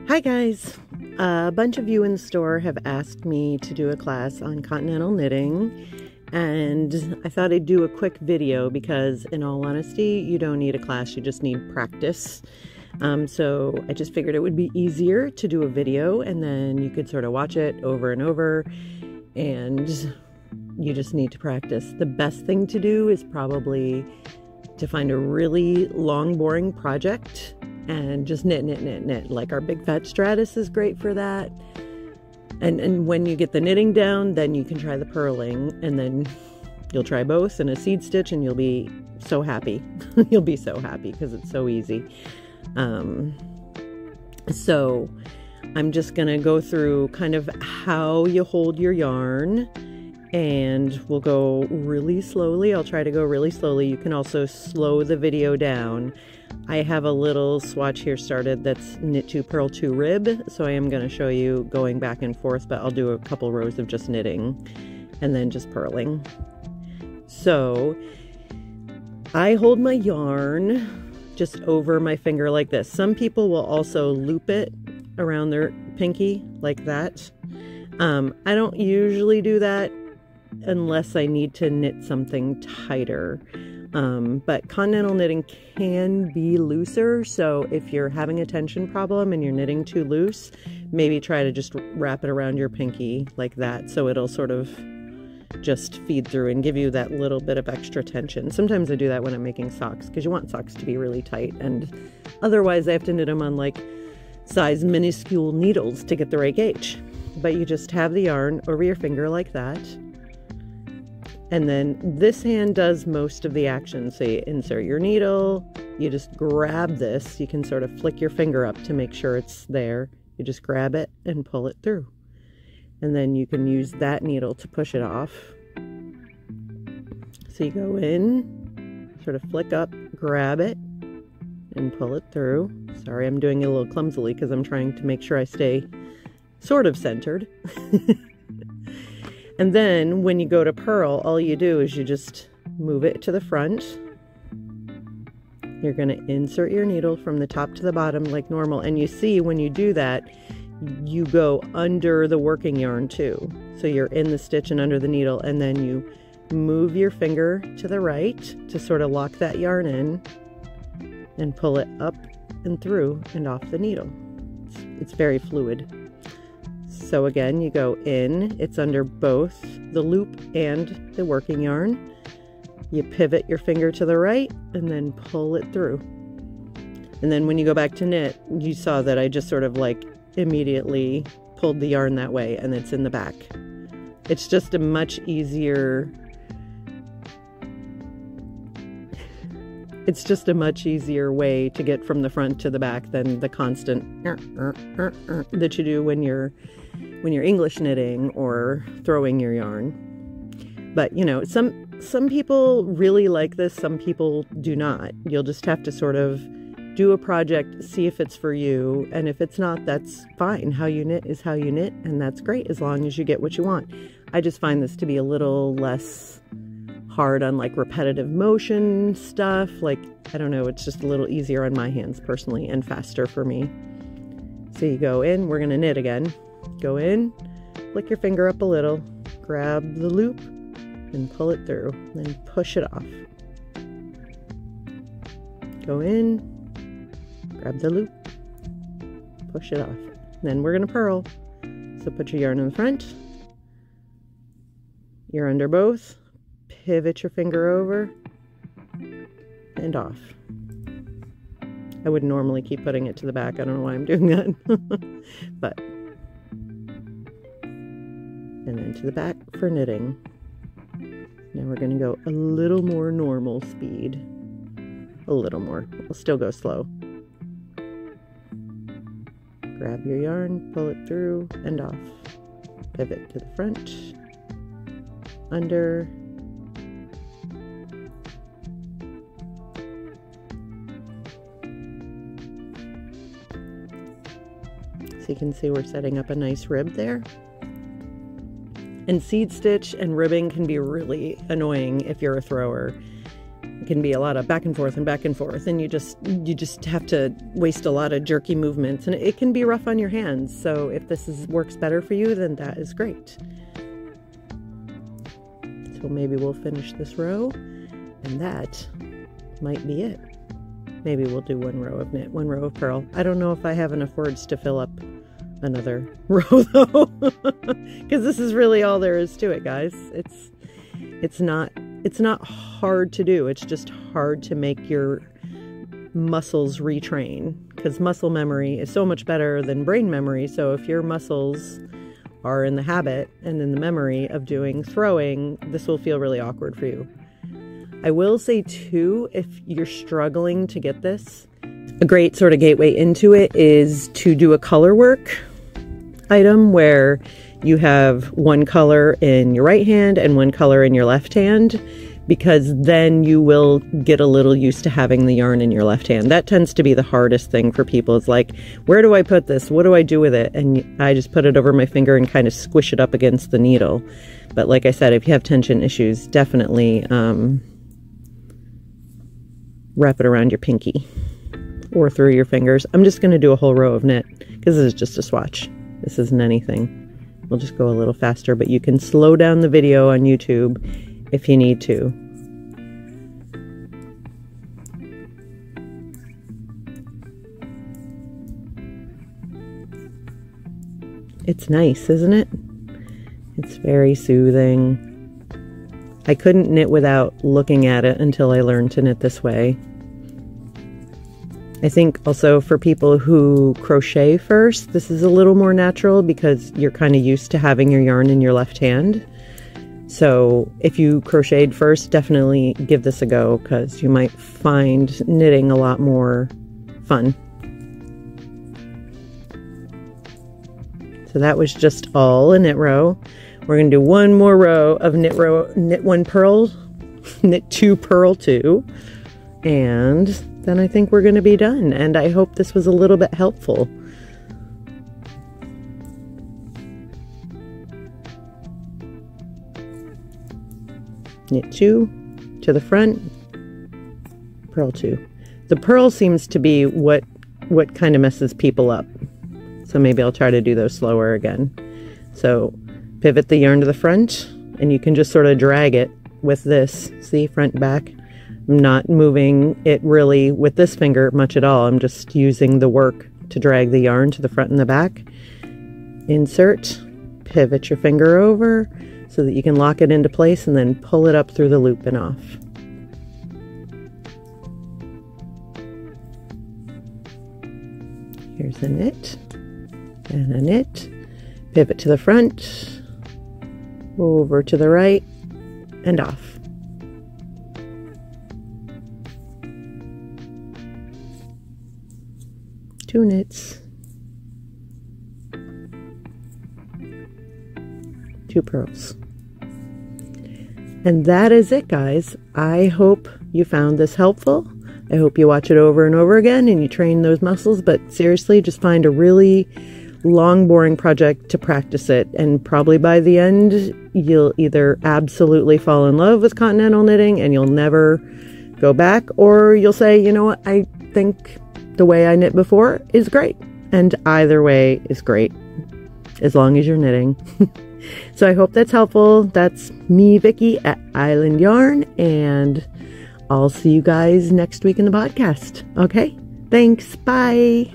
Hi guys! A bunch of you in the store have asked me to do a class on Continental knitting, and I thought I'd do a quick video because in all honesty, you don't need a class, you just need practice. So I just figured it would be easier to do a video and then you could sort of watch it over and over, and you just need to practice. The best thing to do is probably to find a really long, boring project and just knit. Like our big fat stratus is great for that. And when you get the knitting down, then you can try the purling, and then you'll try both in a seed stitch and you'll be so happy. You'll be so happy because it's so easy. So I'm just gonna go through kind of how you hold your yarn, and we'll go really slowly. I'll try to go really slowly. You can also slow the video down. I have a little swatch here started that's knit 2 purl 2 rib, so I am going to show you going back and forth, but I'll do a couple rows of just knitting and then just purling. So I hold my yarn just over my finger like this. Some people will also loop it around their pinky like that. I don't usually do that unless I need to knit something tighter. But Continental knitting can be looser, so if you're having a tension problem and you're knitting too loose, maybe try to just wrap it around your pinky like that, so it'll sort of just feed through and give you that little bit of extra tension. Sometimes I do that when I'm making socks, because you want socks to be really tight, and otherwise I have to knit them on like size minuscule needles to get the right gauge. But you just have the yarn over your finger like that. And then this hand does most of the action. So you insert your needle, you just grab this. You can sort of flick your finger up to make sure it's there. You just grab it and pull it through. And then you can use that needle to push it off. So you go in, sort of flick up, grab it, and pull it through. Sorry, I'm doing it a little clumsily because I'm trying to make sure I stay sort of centered. And then when you go to purl, all you do is you just move it to the front. You're going to insert your needle from the top to the bottom like normal. And you see when you do that, you go under the working yarn too. So you're in the stitch and under the needle, and then you move your finger to the right to sort of lock that yarn in and pull it up and through and off the needle. It's very fluid. So again, you go in, it's under both the loop and the working yarn. You pivot your finger to the right and then pull it through. And then when you go back to knit, you saw that I just sort of like immediately pulled the yarn that way, and it's in the back. It's just a much easier, way to get from the front to the back than the constant that you do when you're English knitting or throwing your yarn. But you know, some people really like this, some people do not. You'll just have to sort of do a project, see if it's for you, and if it's not, that's fine. How you knit is how you knit, and that's great as long as you get what you want. I just find this to be a little less hard on like repetitive motion stuff. Like, I don't know, it's just a little easier on my hands personally and faster for me. So you go in, we're gonna knit again. Go in, flick your finger up a little, grab the loop and pull it through, then push it off. Go in, grab the loop, push it off. Then we're gonna purl. So put your yarn in the front, you're under both, pivot your finger over and off. I would normally keep putting it to the back. I don't know why I'm doing that. But and then to the back for knitting. Now we're going to go a little more normal speed. A little more. We'll still go slow. Grab your yarn, pull it through and off. Pivot to the front, under, so you can see we're setting up a nice rib there. And seed stitch and ribbing can be really annoying if you're a thrower, can be a lot of back and forth, and you just have to waste a lot of jerky movements, and it can be rough on your hands. So if this works better for you, then that is great. So maybe we'll finish this row, and that might be it. Maybe we'll do one row of knit, one row of purl. I don't know if I have enough words to fill up another row though, because this is really all there is to it, guys. It's not hard to do. It's just hard to make your muscles retrain, because muscle memory is so much better than brain memory. So if your muscles are in the habit and in the memory of doing throwing, this will feel really awkward for you. I will say too, if you're struggling to get this, a great sort of gateway into it is to do a color work item where you have one color in your right hand and one color in your left hand, because then you will get a little used to having the yarn in your left hand. That tends to be the hardest thing for people. It's like, where do I put this? What do I do with it? And I just put it over my finger and kind of squish it up against the needle. But like I said, if you have tension issues, definitely wrap it around your pinky or through your fingers. I'm just going to do a whole row of knit because this is just a swatch. This isn't anything. We'll just go a little faster, but you can slow down the video on YouTube if you need to. It's nice, isn't it? It's very soothing. I couldn't knit without looking at it until I learned to knit this way. I think also for people who crochet first, this is a little more natural because you're kind of used to having your yarn in your left hand. So if you crocheted first, definitely give this a go because you might find knitting a lot more fun. So that was just all a knit row. We're going to do one more row of knit one purl, knit two, purl two, and then I think we're going to be done. And I hope this was a little bit helpful. Knit two to the front, purl two. The purl seems to be what kind of messes people up. So maybe I'll try to do those slower again. So pivot the yarn to the front, and you can just sort of drag it with this. See, front, back. I'm not moving it really with this finger much at all. I'm just using the work to drag the yarn to the front and the back. Insert, pivot your finger over so that you can lock it into place, and then pull it up through the loop and off. Here's a knit and a knit. Pivot to the front, over to the right, and off. Two knits, two purls. And that is it, guys. I hope you found this helpful. I hope you watch it over and over again and you train those muscles, but seriously, just find a really long, boring project to practice it, and probably by the end, you'll either absolutely fall in love with Continental knitting and you'll never go back, or you'll say, you know what, I think the way I knit before is great. And either way is great, as long as you're knitting. So I hope that's helpful. That's me, Vicki, at Island Yarn, and I'll see you guys next week in the podcast. Okay? Thanks. Bye.